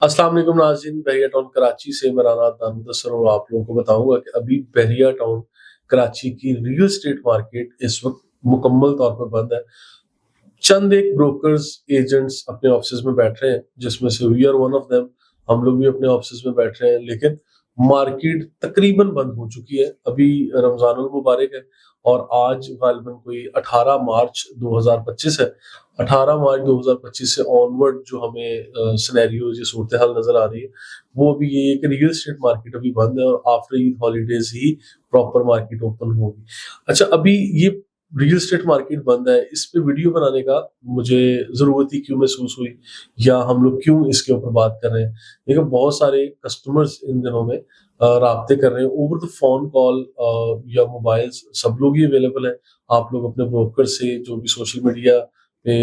अस्सलाम वालेकुम नाज़रीन, बहरिया टाउन कराची से मैं राना अदनान मुदस्सर और आप लोगों को बताऊंगा कि अभी बहरिया टाउन कराची की रियल एस्टेट मार्केट इस वक्त मुकम्मल तौर पर बंद है। चंद एक ब्रोकर्स एजेंट्स अपने ऑफिस में बैठ रहे हैं, जिसमें से we are one of them. हम लोग भी अपने ऑफिस में बैठ रहे हैं, लेकिन मार्केट तकरीबन बंद हो चुकी है। अभी रमजानुल मुबारक है और आज गालिबन कोई 18 मार्च 2025 है। 18 मार्च 2025 से ऑनवर्ड जो हमें सिनेरियो ये सूरत हाल नजर आ रही है, वो अभी ये है कि रियल एस्टेट मार्केट अभी बंद है और आफ्टर ईद हॉलीडेज ही प्रॉपर मार्केट ओपन होगी। अच्छा, अभी ये रियल एस्टेट मार्केट बंद है, इस पे वीडियो बनाने का मुझे जरूरत ही क्यों महसूस हुई, या हम लोग क्यों इसके ऊपर बात कर रहे हैं। देखो, बहुत सारे कस्टमर्स इन दिनों में राब्ते कर रहे हैं ओवर द फोन कॉल या मोबाइल्स, सब लोग ही अवेलेबल है। आप लोग अपने ब्रोकर से, जो भी सोशल मीडिया पे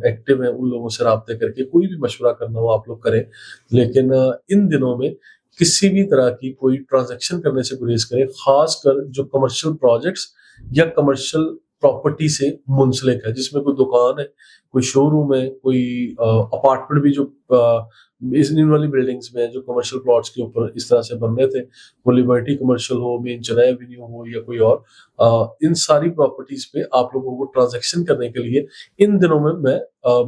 एक्टिव है, उन लोगों से राब्ते करके कोई भी मशवरा करना हो आप लोग करें। लेकिन इन दिनों में किसी भी तरह की कोई ट्रांजैक्शन करने से गुरेज करें, खासकर जो कमर्शियल प्रोजेक्ट्स या कमर्शियल प्रॉपर्टी से मुंसलिक है, जिसमें कोई दुकान है, कोई शोरूम है, कोई अपार्टमेंट भी जो इन वाली बिल्डिंग्स में है, जो कमर्शियल प्लॉट्स के ऊपर इस तरह से बन रहे थे, वो लिबर्टी कमर्शियल हो, मेन चेन्नई एवेन्यू हो या कोई और, इन सारी प्रॉपर्टीज पे आप लोगों को ट्रांजैक्शन करने के लिए इन दिनों में मैं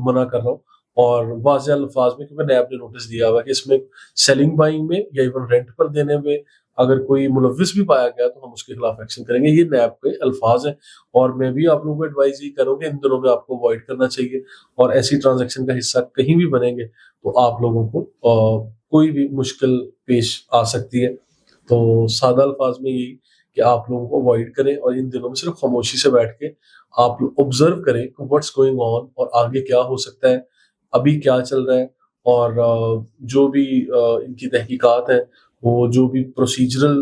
मना कर रहा हूँ। और वाज़ेह अल्फाज में, क्योंकि नैब ने नोटिस दिया हुआ है कि इसमें सेलिंग बाइंग में या इवन रेंट पर देने में अगर कोई मुलव्विस भी पाया गया तो हम उसके खिलाफ एक्शन करेंगे। ये नैब के अल्फाज हैं और मैं भी आप लोगों को एडवाइस ही करूंगा, इन दिनों में आपको अवॉइड करना चाहिए। और ऐसी ट्रांजैक्शन का हिस्सा कहीं भी बनेंगे तो आप लोगों को कोई भी मुश्किल पेश आ सकती है। तो सादा अल्फाज में यही कि आप लोगों को अवॉइड करें और इन दिनों में सिर्फ खामोशी से बैठ के आप ऑब्जर्व करें कि व्हाट्स गोइंग ऑन और आगे क्या हो सकता है, अभी क्या चल रहा है। और जो भी इनकी तहकीकात है, वो जो भी प्रोसीजरल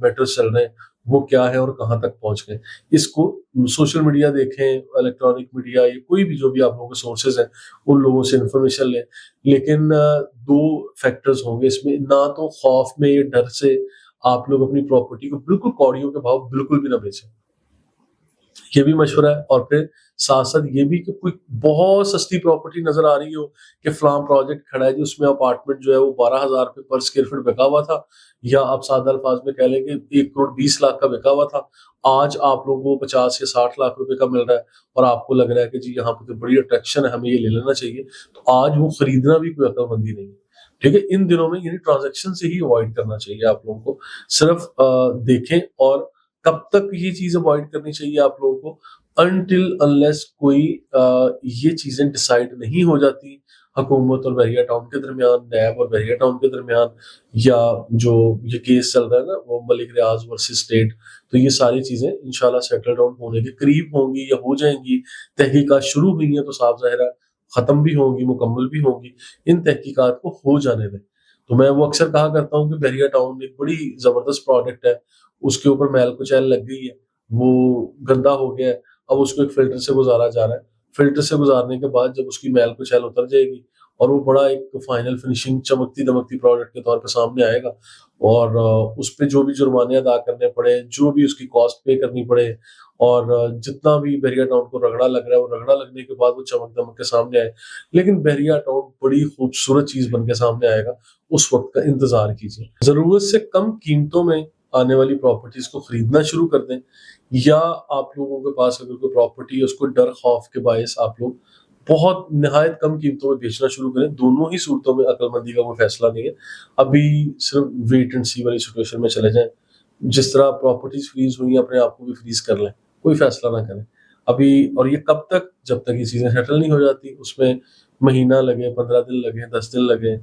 मैटर्स चल रहे हैं, वो क्या है और कहाँ तक पहुंच गए। इसको सोशल मीडिया देखें, इलेक्ट्रॉनिक मीडिया, या कोई भी जो भी आप लोगों के सोर्सेज हैं, उन लोगों से इंफॉर्मेशन लें। लेकिन दो फैक्टर्स होंगे इसमें, ना तो खौफ में या डर से आप लोग अपनी प्रॉपर्टी को बिल्कुल कौड़ियों के भाव बिल्कुल भी ना बेचें, ये भी मशवरा है। और फिर साथ साथ ये भी कि कोई बहुत सस्ती प्रॉपर्टी नजर आ रही हो कि फलां प्रोजेक्ट खड़ा है जी, उसमें अपार्टमेंट जो है वो 12,000 रुपये पर स्क्वायर फीट बिका हुआ था, या आप सादा अल्फाज में कह लें कि 1 करोड़ 20 लाख का बिका हुआ था, आज आप लोगों को 50 या 60 लाख रुपए का मिल रहा है और आपको लग रहा है कि जी यहाँ पे तो बड़ी अट्रैक्शन है, हमें ये ले लेना चाहिए। तो आज वो खरीदना भी कोई अक्लमंदी नहीं है। ठीक है, इन दिनों में यानी ट्रांजेक्शन से ही अवॉइड करना चाहिए आप लोगों को। सिर्फ देखें। और कब तक ये चीज अवॉइड करनी चाहिए आप लोगों को, अनटिल अनलेस कोई ये चीजें डिसाइड नहीं हो जाती हुकूमत और बहरिया टाउन के दरमियान, नैब और बहरिया टाउन के दरमियान, या जो ये केस चल रहा है ना, वो मलिक रियाज वर्सेस स्टेट। तो ये सारी चीजें इंशाल्लाह सेटल डाउन होने के करीब होंगी या हो जाएंगी। तहकीकात शुरू हुई हैं तो साफ जाहिर है खत्म भी होंगी, मुकम्मल भी होंगी। इन तहकीकात को हो जाने दें। तो मैं वो अक्सर कहा करता हूँ कि बहरिया टाउन एक बड़ी जबरदस्त प्रोडक्ट है, उसके ऊपर मैल कुचैल लग गई है, वो गंदा हो गया है, अब उसको एक फिल्टर से गुजारा जा रहा है। फिल्टर से गुजारने के बाद जब उसकी मैल कुचैल उतर जाएगी और वो बड़ा एक फाइनल फिनिशिंग चमकती दमकती प्रोडक्ट के तौर पे सामने आएगा, और उस पे जो भी जुर्माने अदा करने पड़े, जो भी उसकी कॉस्ट पे करनी पड़े, और जितना भी बहरिया टाउन को रगड़ा लग रहा है, वो रगड़ा लगने के बाद वो चमक दमक के सामने आए। लेकिन बहरिया टाउन बड़ी खूबसूरत चीज बन के सामने आएगा, उस वक्त का इंतजार कीजिए। जरूरत से कम कीमतों में आने वाली प्रॉपर्टीज को खरीदना शुरू कर दें, या आप लोगों के पास अगर कोई प्रॉपर्टी है उसको डर खौफ के बायस आप लोग बहुत निहायत कम कीमतों में बेचना शुरू करें। दोनों ही सूरतों में अक्लमंदी का कोई फैसला नहीं है। अभी सिर्फ वेट एंड सी वाली सिचुएशन में चले जाएं। जिस तरह प्रॉपर्टीज फ्रीज हुई अपने आप को भी फ्रीज कर लें, कोई फैसला ना करें अभी। और ये कब तक, जब तक ये चीजें सेटल नहीं हो जाती, उसमें महीना लगे, 15 दिन लगे, 10 दिन लगे,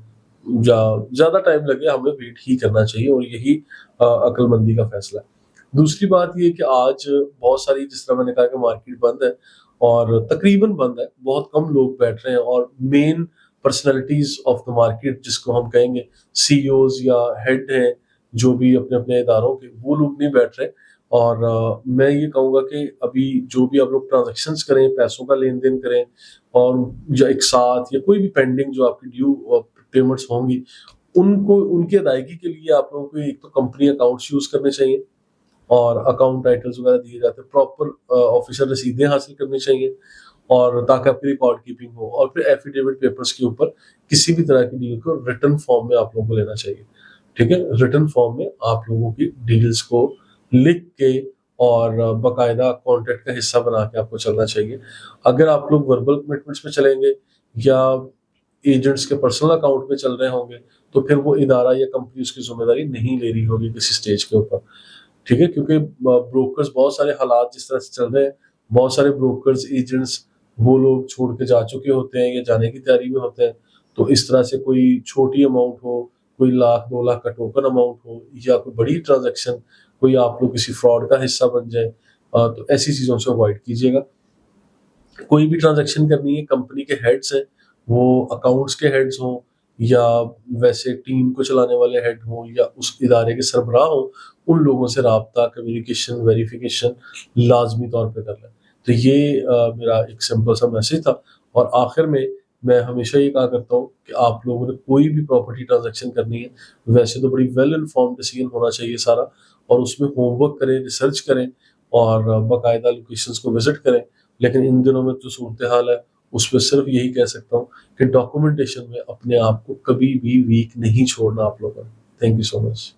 या ज्यादा टाइम लगे, हमें वेट ही करना चाहिए। और यही अक्लमंदी का फैसला है। दूसरी बात ये कि आज बहुत सारी, जिस तरह मैंने कहा कि मार्केट बंद है और तकरीबन बंद है, बहुत कम लोग बैठ रहे हैं, और main personalities of the market जिसको हम कहेंगे सीईओज या हेड हैं, जो भी अपने अपने इदारों के, वो लोग नहीं बैठ रहे। और मैं ये कहूँगा कि अभी जो भी आप लोग ट्रांजेक्शन्स करें, पैसों का लेन देन करें, और या एक साथ या कोई भी पेंडिंग जो आपकी ड्यू पेमेंट्स होंगी, उनको, उनकी अदायगी के लिए आप लोगों को एक तो कंपनी अकाउंट्स यूज करने चाहिए, और अकाउंट टाइटल्स वगैरह दिए जाते हैं, प्रॉपर ऑफिशियल रसीदें हासिल करनी चाहिए। اور تاکہ آپ کی ریکارڈ کیپنگ ہو. اور پھر ایفیڈیوٹ پیپرز کے اوپر کسی بھی طرح کی ڈیل کو ریٹن فارم میں آپ لوگوں کو لینا چاہیے. ٹھیک ہے, ریٹن فارم میں آپ لوگوں کی ڈیلز کو لکھ کے اور باقاعدہ کانٹریکٹ کا حصہ بنا کے آپ کو چلنا چاہیے. اگر آپ لوگ وربل کمٹمنٹس میں چلیں گے یا ایجنٹس کے پرسنل اکاؤنٹ میں چل رہے ہوں گے تو پھر وہ ادارہ یا کمپنی اس کی ذمہ داری نہیں لے رہی ہوگی کسی سٹیج کے اوپر. ٹھیک ہے, کیونکہ بروکرز بہت سارے حالات جس طرح سے چل رہے ہیں, بہت سارے بروکرز ایجنٹس وہ لوگ چھوڑ کے جا چکے ہوتے ہیں یا جانے کی تیاری میں ہوتے ہیں. تو اس طرح سے کوئی چھوٹی اماؤنٹ ہو, کوئی 1,00,000-2,00,000 کا ٹوکن اماؤنٹ ہو, یا کوئی بڑی ٹرانزیکشن, کوئی آپ لوگ کسی فراڈ کا حصہ بن جائیں, تو ایسی چیزوں سے اوائڈ کیجیے گا. کوئی بھی ٹرانزیکشن کرنی ہے, کمپنی کے ہیڈز ہیں, وہ اکاؤنٹس کے ہیڈز ہوں یا ویسے ٹیم کو چلانے والے ہیڈ ہوں یا اس ادارے کے سربراہ ہوں, ان لوگوں سے رابطہ, کمیونیکیشن, ویریفیکیشن لازمی طور پہ کر لیں. تو یہ میرا ایک سمپل سا میسج تھا. اور آخر میں ہمیشہ یہ کہا کرتا ہوں کہ آپ لوگوں نے کوئی بھی پراپرٹی ٹرانزیکشن کرنی ہے, ویسے تو بڑی ویل انفارم ڈیسیجن ہونا چاہیے سارا, اور اس میں ہوم ورک کریں, ریسرچ کریں اور باقاعدہ لوکیشنز کو وزٹ کریں. لیکن ان دنوں میں جو صورتحال ہے اس میں صرف یہی کہہ سکتا ہوں کہ ڈاکومنٹیشن میں اپنے آپ کو کبھی بھی ویک نہیں چھوڑنا آپ لوگوں نے. Thank you so much.